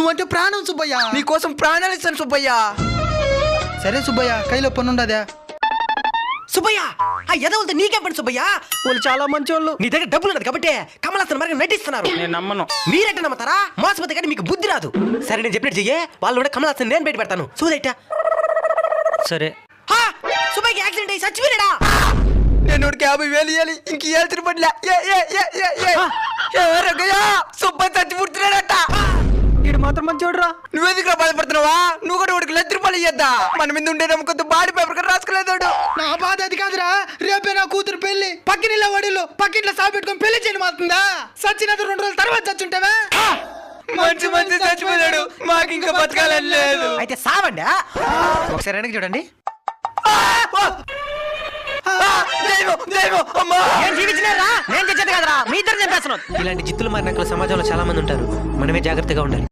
నువ్వంటే ప్రాణం సుబ్బయ్య. నీకోసం ప్రాణాలు ఇస్తాను సుబ్బయ్య. సరే సుబ్బయ్య, కైలో పని ఉండదా? సుబ్బయ్య ఆ ఎదవులతో నీకేం పని సుబ్బయ్య? వాళ్ళు చాలా మంచి వాళ్ళు. నీ దగ్గర డబ్బులు ఉన్నది కాబట్టి కమలాసన్ మరి నటిస్తున్నారు. నేను నమ్మను. మీరెట్ట నమ్ముతారా? మోసపోతే కానీ మీకు బుద్ధి రాదు. సరే నేను చెప్పినట్టు చెయ్యే, వాళ్ళు కూడా కమలాసన్ నేను బయట పెడతాను. సూదైట సరే. సుబ్బయ్యకి యాక్సిడెంట్ అయ్యి చచ్చిపోయాడా? నేను 50,000 ఇవ్వాలి, ఇంక ఇవ్వాల్సిన పనిలే. సుబ్బయ్య చచ్చి పుడుతున్నాడట. వీడు మాత్రం మంచోడురా. నువ్వెందుకు బాధపడుతున్నావా? నువ్వు కూడా 1,00,000 ఇయ్యద్దా? మన మీద ఉండే నమ్మకంతో బాడీ పేపర్ కూడా రాసుకోలేదు. నా బాధ అది కాదురా, రేపే నా కూతురు పెళ్లి. పక్కనిళ్ళ వడిలో పక్కింట్లో సాగు పెట్టుకొని పెళ్లి చేయడం అవుతుందా? సచ్చినది 2 రోజుల తర్వాత చచ్చుంటావా? మంచి మంచి చచ్చిపోయాడు, మాకు ఇంకా బతకాలని లేదు. అయితే సావండి. ఒకసారి వెనక్కి చూడండి. నేను జీవించినారా? నేను చచ్చేది కదరా, మీ ఇద్దరు చంపేస్తున్నాను. ఇలాంటి జిత్తులు మారిన సమాజంలో చాలా మంది ఉంటారు. మనమే జాగ్రత్తగా ఉండాలి.